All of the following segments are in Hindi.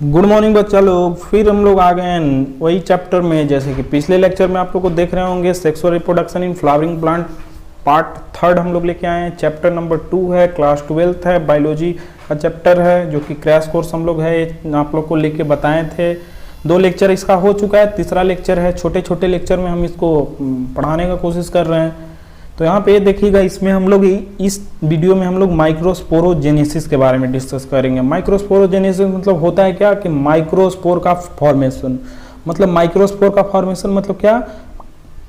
गुड मॉर्निंग बच्चा लोग। फिर हम लोग आ गए हैं वही चैप्टर में, जैसे कि पिछले लेक्चर में आप लोग को देख रहे होंगे sexual reproduction in flowering plant part third हम लोग लेके आए हैं। चैप्टर नंबर 2 है, क्लास 12th है, बायोलॉजी का चैप्टर है, जो कि क्रैश कोर्स हम लोग है आप लोग को लेके बताए थे। 2 लेक्चर इसका हो चुका है, तीसरा लेक्चर है। छोटे छोटे लेक्चर में हम इसको पढ़ाने का कोशिश कर रहे हैं। तो यहाँ पे देखिएगा, इसमें हम लोग इस वीडियो में हम लोग माइक्रोस्पोरोजेनेसिस के बारे में डिस्कस करेंगे। माइक्रोस्पोरोजेनेसिस मतलब होता है क्या कि माइक्रोस्पोर का फॉर्मेशन, मतलब माइक्रोस्पोर का फॉर्मेशन मतलब क्या,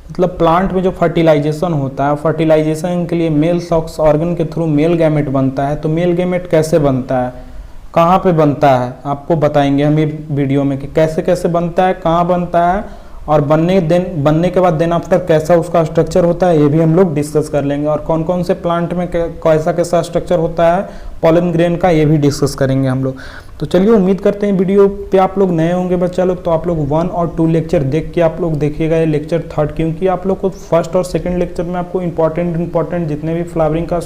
मतलब प्लांट में जो फर्टिलाइजेशन होता है, फर्टिलाइजेशन के लिए मेल सेक्स ऑर्गन के थ्रू मेल गैमेट बनता है। तो मेल गैमेट कैसे बनता है, कहाँ पे बनता है, आपको बताएंगे हम ये वीडियो में कि कैसे कैसे बनता है, कहाँ बनता है, और बनने के बाद देन आफ्टर कैसा उसका स्ट्रक्चर होता है, ये भी हम लोग डिस्कस कर लेंगे। और कौन कौन से प्लांट में कैसा कैसा स्ट्रक्चर होता है पॉलन ग्रेन का, ये भी डिस्कस करेंगे हम लोग। तो चलिए, उम्मीद करते हैं वीडियो पे आप लोग नए होंगे बच्चा लोग, तो आप लोग 1 और 2 लेक्चर देख के आप लोग देखिएगा ये लेक्चर थर्ड, क्योंकि आप लोग को फर्स्ट और सेकेंड लेक्चर में आपको इंपॉर्टेंट जितने भी फ्लावरिंग का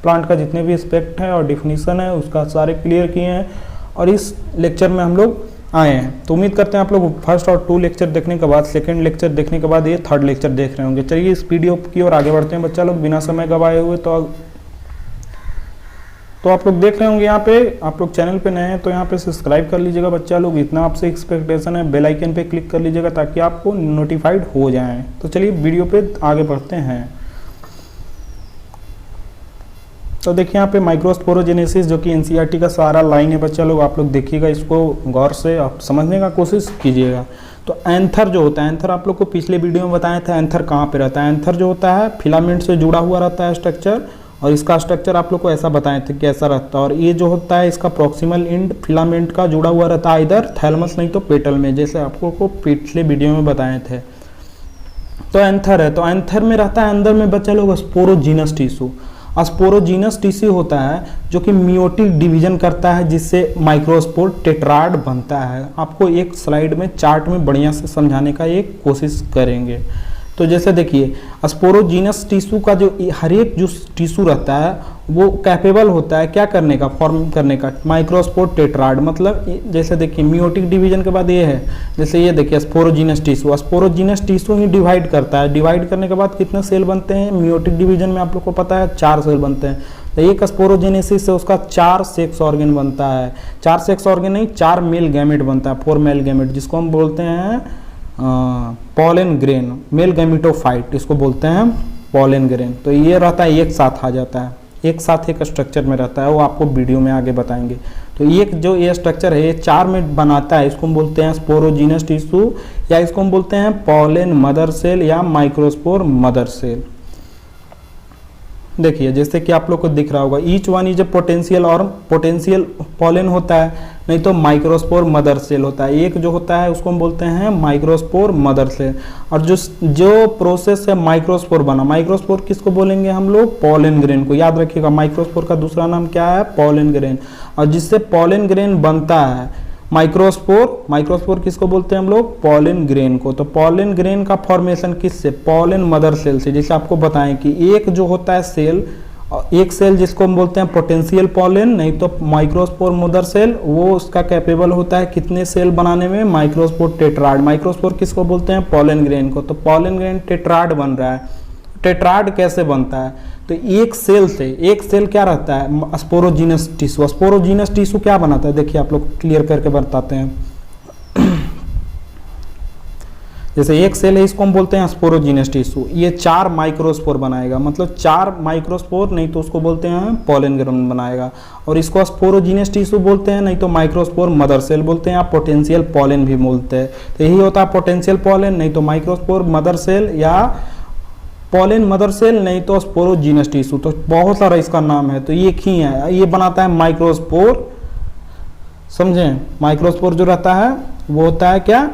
प्लांट का जितने भी एस्पेक्ट है और डिफिनीसन है उसका सारे क्लियर किए हैं, और इस लेक्चर में हम लोग आए हैं। तो उम्मीद करते हैं आप लोग फर्स्ट और 2 लेक्चर देखने के बाद, सेकंड लेक्चर देखने के बाद ये थर्ड लेक्चर देख रहे होंगे। चलिए इस वीडियो की ओर आगे बढ़ते हैं बच्चा लोग, बिना समय गवाए हुए। तो आप लोग देख रहे होंगे यहाँ पे, आप लोग चैनल पे नए हैं तो यहाँ पे सब्सक्राइब कर लीजिएगा बच्चा लोग, इतना आपसे एक्सपेक्टेशन है। बेल आइकन पे क्लिक कर लीजिएगा ताकि आपको नोटिफाइड हो जाए। तो चलिए वीडियो पे आगे बढ़ते हैं। तो देखिए यहाँ पे माइक्रोस्पोरोजेनेसिस, जो कि एनसीईआरटी का सारा लाइन है बच्चा लोग, आप लोग देखिएगा, इसको गौर से आप समझने का कोशिश कीजिएगा। तो एंथर जो होता है, एंथर आप लोग को पिछले वीडियो में बताया था एंथर कहाँ पे रहता है। एंथर जो होता है फिलामेंट से जुड़ा हुआ रहता है स्ट्रक्चर, और इसका स्ट्रक्चर आप लोग को ऐसा बताए थे कि ऐसा रहता है। और ये जो होता है इसका प्रॉक्सिमल एंड फिलामेंट का जुड़ा हुआ रहता है इधर थैलमस नहीं तो पेटल में, जैसे आप लोग को पिछले वीडियो में बताए थे। तो एंथर है, तो एंथर में रहता है अंदर में बच्चा लोग स्पोरोजीनस टिश्यू। स्पोरोजीनस टिश्यू होता है जो कि मियोटिक डिवीजन करता है, जिससे माइक्रोस्पोर टेट्राड बनता है। आपको एक स्लाइड में चार्ट में बढ़िया से समझाने का एक कोशिश करेंगे। तो जैसे देखिए, स्पोरोजीनस टिश्यू का जो हर एक जो टिश्यू रहता है वो कैपेबल होता है क्या करने का, फॉर्म करने का, माइक्रोस्पोर टेट्राड। मतलब जैसे देखिए मियोटिक डिवीजन के बाद ये है, जैसे ये देखिए स्पोरोजीनस टिश्यू, स्पोरोजीनस टिश्यू ही डिवाइड करता है। डिवाइड करने के बाद कितने सेल बनते हैं मियोटिक डिवीजन में, आप लोग को पता है 4 सेल बनते हैं। तो एक स्पोरोजेनेसिस से उसका 4 सेक्स ऑर्गन बनता है, 4 सेक्स ऑर्गन नहीं, 4 मेल गैमेट बनता है, 4 मेल गैमेट, जिसको हम बोलते हैं पॉलन ग्रेन, मेल गैमेटोफाइट, इसको बोलते हैं पॉलन ग्रेन। तो ये रहता है एक साथ आ जाता है, एक साथ एक स्ट्रक्चर में रहता है, वो आपको वीडियो में आगे बताएंगे। तो एक जो ये स्ट्रक्चर है ये 4 में बनाता है, इसको हम बोलते हैं स्पोरोजीनस टिश्यू, या इसको हम बोलते हैं पॉलन मदर सेल या माइक्रोस्पोर मदर सेल। देखिए जैसे कि आप लोग को दिख रहा होगा, each one is a potential, और पोटेंशियल पॉलन होता है, नहीं तो माइक्रोस्पोर मदर सेल होता है। एक जो होता है उसको हम बोलते हैं माइक्रोस्पोर मदर सेल। और जो प्रोसेस है माइक्रोस्पोर बना, माइक्रोस्पोर किसको बोलेंगे हम लोग, पॉलन ग्रेन को। याद रखिएगा माइक्रोस्पोर का दूसरा नाम क्या है, पॉलन ग्रेन। और जिससे पॉलन ग्रेन बनता है माइक्रोस्पोर, माइक्रोस्पोर किसको बोलते हैं हम लोग, पॉलन ग्रेन को। तो पॉलन ग्रेन का फॉर्मेशन किससे, पॉलन मदर सेल से। जैसे आपको बताएं कि एक जो होता है सेल, एक सेल जिसको हम बोलते हैं पोटेंशियल पॉलन, नहीं तो माइक्रोस्पोर मदर सेल, वो उसका कैपेबल होता है कितने सेल बनाने में, माइक्रोस्पोर टेट्राड। माइक्रोस्पोर किसको बोलते हैं, पॉलन ग्रेन को। तो पॉलन ग्रेन टेट्राड बन रहा है। टेट्राड कैसे बनता है, तो एक सेल से, एक सेल क्या रहता है, स्पोरोजीनस टिश्यू। स्पोरोजीनस टिश्यू क्या बनाता है, देखिए आप लोग क्लियर करके बताते हैं। जैसे एक सेल है, इसको हम बोलते हैं स्पोरोजीनस टिश्यू, ये 4 माइक्रोस्पोर बनाएगा, मतलब 4 माइक्रोस्पोर, नहीं तो उसको बोलते हैं पॉलन ग्रेन बनाएगा। और इसको स्पोरोजीनस टिश्यू बोलते हैं, नहीं तो माइक्रोस्पोर मदर सेल बोलते हैं, या पोटेंशियल पॉलन भी बोलते हैं। तो यही होता है पोटेंशियल पॉलन, नहीं तो माइक्रोस्पोर मदर सेल, या पॉलन मदर सेल, नहीं तो स्पोरोजीनस टिश्यू। तो बहुत सारा इसका नाम है, तो ये एक ही है, ये बनाता है माइक्रोस्पोर। समझें, माइक्रोस्पोर जो रहता है वो होता है क्या,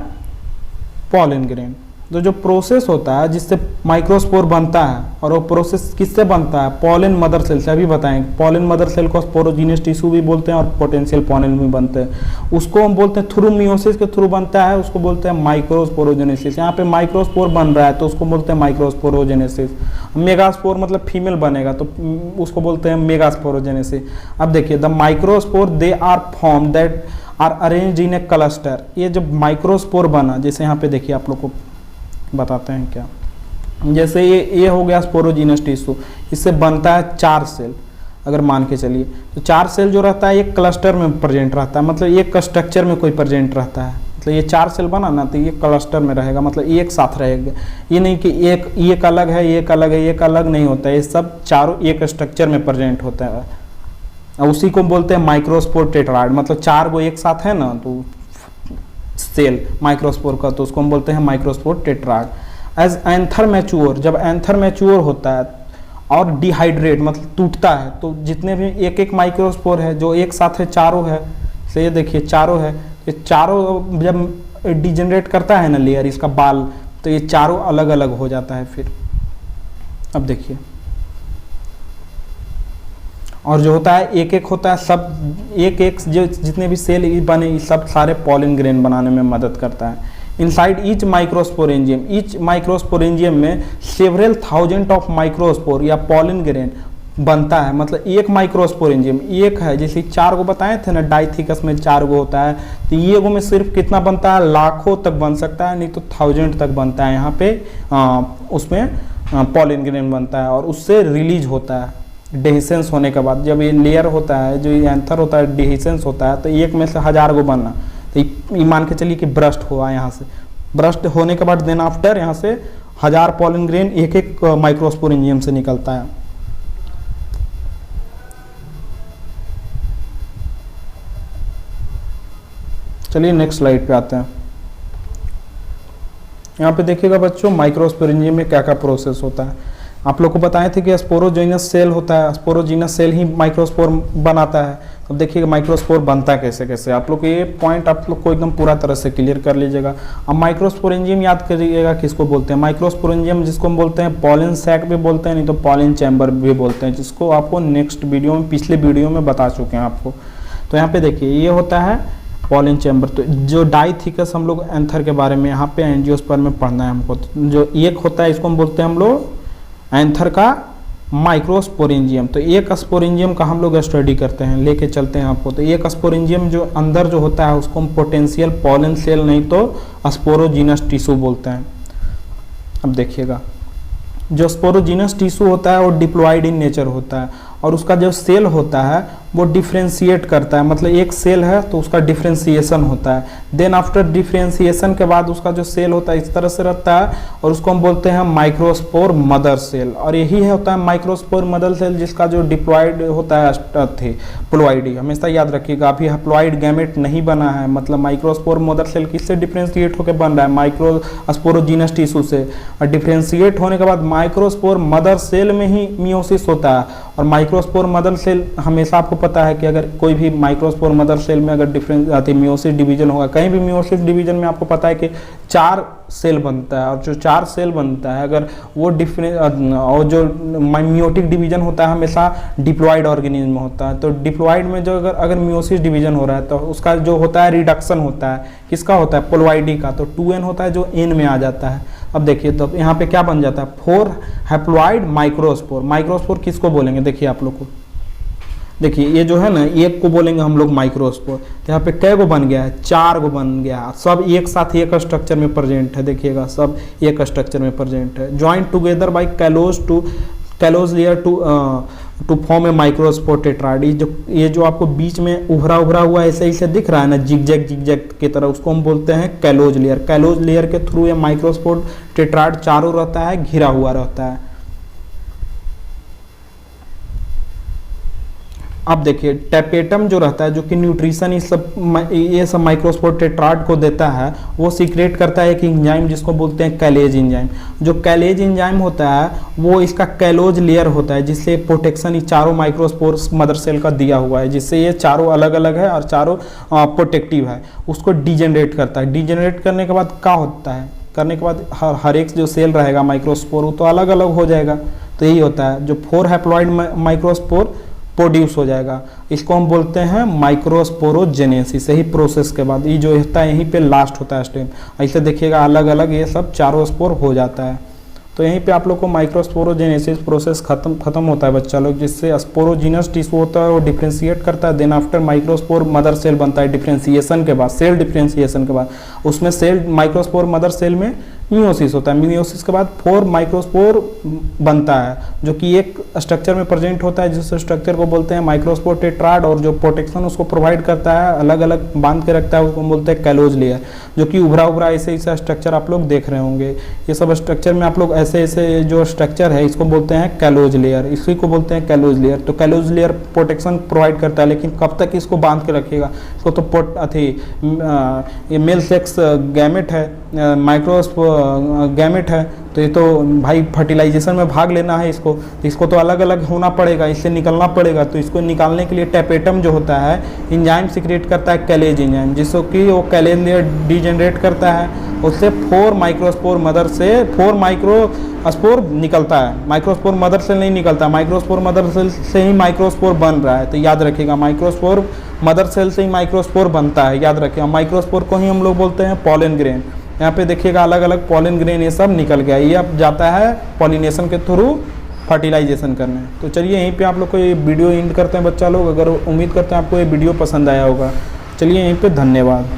पॉलन ग्रेन। तो जो प्रोसेस होता है जिससे माइक्रोस्पोर बनता है, और वो प्रोसेस किससे बनता है, पॉलन मदर सेल से। अभी बताएंगे, पॉलन मदर सेल को स्पोरोजीनस टिश्यू भी बोलते हैं और पोटेंशियल पॉलन भी बनते हैं। उसको हम बोलते हैं थ्रू मियोसिस के थ्रू बनता है, उसको बोलते हैं माइक्रोस्पोरोजेनेसिस। यहाँ पे माइक्रोस्पोर बन रहा है तो उसको बोलते हैं माइक्रोस्पोरोजेनेसिस। मेगास्पोर मतलब फीमेल बनेगा तो उसको बोलते हैं मेगास्पोरोजेनेसिस। अब देखिए, the microspore they are form that are arranged in a cluster. ये जब माइक्रोस्पोर बना, जैसे यहाँ पे देखिए आप लोग को बताते हैं क्या, जैसे ये हो गया स्पोरोजीनस टिश्यू, इससे बनता है 4 सेल। अगर मान के चलिए तो 4 सेल जो रहता है एक क्लस्टर में प्रेजेंट रहता है, मतलब एक स्ट्रक्चर में कोई प्रेजेंट रहता है, मतलब ये 4 सेल बना ना तो ये क्लस्टर में रहेगा, मतलब एक साथ रहेगा। ये नहीं कि एक अलग है, एक अलग है, एक अलग नहीं होता है, ये सब चारों एक स्ट्रक्चर में प्रेजेंट होता है। और उसी को बोलते हैं माइक्रोस्पोर टेट्राड, मतलब 4 गो एक साथ है ना तो सेल माइक्रोस्पोर का, तो उसको हम बोलते हैं microspore tetrad. As anther mature, जब एंथर मैच्योर होता है और डिहाइड्रेट मतलब टूटता है, तो जितने भी एक माइक्रोस्पोर है जो एक साथ है चारों है, से ये देखिए चारों है, ये चारों जब डिजेनरेट करता है ना लेयर इसका बाल, तो ये चारों अलग अलग हो जाता है फिर। अब देखिए, और जो होता है एक होता है सब एक जो जितने भी सेल बने सब सारे पॉलिन ग्रेन बनाने में मदद करता है। Inside each microsporangium, each microsporangium में सेवरल थाउजेंड ऑफ माइक्रोस्पोर या पॉलिन ग्रेन बनता है। मतलब एक माइक्रोस्पोरेंजियम एक है, जैसे 4 गो बताए थे ना डाइथिकस में 4 गो होता है, तो ये गो में सिर्फ कितना बनता है, लाखों तक बन सकता है, नहीं तो 1000 तक बनता है। यहाँ पे उसमें पॉलिन ग्रेन बनता है और उससे रिलीज होता है डिहिसेंस होने के बाद। जब ये लेयर होता है जो ये एंथर होता है डिहिसेंस होता है, तो एक में से 1000 गो बनना, तो ये मान के चलिए कि ब्रस्ट हुआ, यहाँ से ब्रस्ट होने के बाद देन आफ्टर यहाँ से 1000 पॉलिन ग्रेन एक माइक्रोस्पोरेंजियम से निकलता है। चलिए नेक्स्ट स्लाइड पे आते हैं। यहाँ पे देखिएगा बच्चों माइक्रोस्पोरेंजियम में क्या क्या प्रोसेस होता है। आप लोग को बताए थे कि स्पोरोजीनस सेल होता है, स्पोरोजीनस सेल ही माइक्रोस्पोर बनाता है। अब देखिएगा माइक्रोस्पोर बनता है कैसे कैसे, आप लोग ये पॉइंट आप लोग को एकदम पूरा तरह से क्लियर कर लीजिएगा। अब माइक्रोस्पोरेंजियम याद करिएगा किसको बोलते हैं, माइक्रोस्पोरेंजियम जिसको हम बोलते हैं पॉलिन सैक भी बोलते हैं, नहीं तो पॉलिन चैम्बर भी बोलते हैं, जिसको आपको नेक्स्ट वीडियो में पिछले वीडियो में बता चुके हैं आपको। तो यहाँ पे देखिए ये होता है पॉलिन चैम्बर। तो जो डाइथिकस हम लोग एंथर के बारे में यहाँ पे एंजियोस्पर्म में पढ़ना है हमको। तो जो एक होता है इसको हम बोलते हैं हम लोग एंथर का माइक्रोस्पोरेंजियम। तो एक स्पोरेंजियम का हम लोग स्टडी करते हैं, लेके चलते हैं आपको। तो एक स्पोरेंजियम जो अंदर जो होता है उसको हम पोटेंशियल पॉलन सेल नहीं तो स्पोरोजीनस टिश्यू बोलते हैं। अब देखिएगा जो स्पोरोजीनस टिश्यू होता है वो डिप्लॉयड इन नेचर होता है, और उसका जो सेल होता है वो डिफ्रेंशिएट करता है, मतलब एक सेल है तो उसका डिफ्रेंशिएशन होता है। देन आफ्टर डिफ्रेंशिएशन के बाद उसका जो सेल होता है इस तरह से रहता है, और उसको हम बोलते हैं माइक्रोस्पोर मदर सेल। और यही है होता है माइक्रोस्पोर मदर सेल जिसका जो डिप्लॉयड होता है थे प्लॉइडी, हमेशा याद रखिएगा। अभी हैप्लॉइड गैमेट नहीं बना है, मतलब माइक्रोस्पोर मदर सेल किससे डिफ्रेंशिएट होकर बन रहा है, माइक्रोस्पोरोजीनस टिश्यू से। और डिफ्रेंशिएट होने के बाद माइक्रोस्पोर मदर सेल में ही मियोसिस होता है। और माइक्रोस्पोर मदर सेल हमेशा आपको पता है कि अगर कोई भी माइक्रोस्पोर मदर सेल में अगर मियोसिस डिवीजन होगा, कहीं भी मियोसिस डिवीजन में आपको पता है कि 4 सेल बनता है, और जो 4 सेल बनता है अगर वो और जो मियोटिक डिवीजन होता है हमेशा डिप्लॉयड ऑर्गेनिज्म में होता है। तो डिप्लॉयड में जो अगर मियोसिस डिवीजन हो रहा है तो उसका जो होता है रिडक्शन होता है, किसका होता है, प्लॉइडी का। तो 2n होता है जो n में आ जाता है। अब देखिए तो यहाँ पे क्या बन जाता है, 4 हैप्लॉइड माइक्रोस्पोर। माइक्रोस्पोर किसको बोलेंगे, देखिए आप लोग को, देखिए ये जो है ना एक को बोलेंगे हम लोग माइक्रोस्पोर। तो यहाँ पे कै गो बन गया है, 4 गो बन गया, सब एक साथ एक स्ट्रक्चर में प्रेजेंट है। देखिएगा सब एक स्ट्रक्चर में प्रेजेंट है, joint together by callose layer to form a microspore tetrad. ये जो आपको बीच में उभरा हुआ ऐसे ऐसे दिख रहा है ना जिगजैग की तरह, उसको हम बोलते हैं कैलोज लेयर। कैलोज लेयर के थ्रू ये माइक्रोस्पोर टेट्राड चारों रहता है, घिरा हुआ रहता है। अब देखिए टेपेटम जो रहता है जो कि न्यूट्रिशन ये सब माइक्रोस्पोर टेट्राड को देता है, वो सीक्रेट करता है एक एंजाइम जिसको बोलते हैं कैलेज एंजाइम। जो कैलेज एंजाइम होता है वो इसका कैलोज लेयर होता है, जिससे प्रोटेक्शन ये चारों माइक्रोस्पोर मदर सेल का दिया हुआ है, जिससे ये चारों अलग अलग है और चारों प्रोटेक्टिव है। उसको डिजेनरेट करता है। डिजेनरेट करने के बाद क्या होता है, करने के बाद हर एक जो सेल रहेगा माइक्रोस्पोर वो तो अलग अलग हो जाएगा। तो यही होता है जो 4 हैप्लॉइड माइक्रोस्पोर प्रोड्यूस हो जाएगा, इसको हम बोलते हैं माइक्रोस्पोरोजेनेसिस। यही प्रोसेस के बाद ये जो होता है यहीं पे लास्ट होता है स्टेप। ऐसे देखिएगा अलग अलग ये सब चारों स्पोर हो जाता है। तो यहीं पे आप लोग को माइक्रोस्पोरोजेनेसिस प्रोसेस खत्म होता है बच्चा लोग, जिससे स्पोरोजिनस टिश्यू होता है वो डिफ्रेंशिएट करता है। Then after microspore mother cell बनता है डिफ्रेंशिएशन के बाद, सेल डिफ्रेंशिएशन के बाद उसमें सेल माइक्रोस्पोर मदर सेल में मियोसिस होता है। मियोसिस के बाद 4 माइक्रोस्पोर बनता है जो कि एक स्ट्रक्चर में प्रेजेंट होता है, जिस स्ट्रक्चर को बोलते हैं माइक्रोस्पोर टेट्राड, और जो प्रोटेक्शन उसको प्रोवाइड करता है, अलग अलग बांध के रखता है, उसको बोलते हैं कैलोज लेयर, जो कि उभरा ऐसे स्ट्रक्चर आप लोग देख रहे होंगे। ये सब स्ट्रक्चर में आप लोग ऐसे जो स्ट्रक्चर है इसको बोलते हैं कैलोज लेयर, इसी को बोलते हैं कैलोज लेयर। तो कैलोज लेयर प्रोटेक्शन प्रोवाइड करता है, लेकिन कब तक इसको बांध के रखेगा, इसको तो ये मेल सेक्स गैमेट है, गैमेट है, तो ये तो भाई फर्टिलाइजेशन में भाग लेना है इसको तो अलग अलग होना पड़ेगा, इससे निकलना पड़ेगा। तो इसको निकालने के लिए टेपेटम जो होता है एंजाइम सीक्रेट करता है, कैलेज एंजाइम, जिसको कि वो कैलेज लेयर डीजेनरेट करता है, उससे 4 माइक्रोस्पोर मदर से 4 माइक्रोस्पोर निकलता है। माइक्रोस्पोर मदर सेल नहीं निकलता, माइक्रोस्पोर मदर सेल से ही माइक्रोस्पोर बन रहा है। तो याद रखिएगा, माइक्रोस्पोर मदर सेल से ही माइक्रोस्पोर बनता है, याद रखिएगा। माइक्रोस्पोर को ही हम लोग बोलते हैं पॉलन ग्रेन। यहाँ पे देखिएगा अलग अलग पॉलन ग्रेन ये सब निकल गया, ये अब जाता है पॉलिनेशन के थ्रू फर्टिलाइजेशन करने। तो चलिए यहीं पे आप लोग को ये वीडियो एंड करते हैं बच्चा लोग। अगर उम्मीद करते हैं आपको ये वीडियो पसंद आया होगा। चलिए यहीं पे धन्यवाद।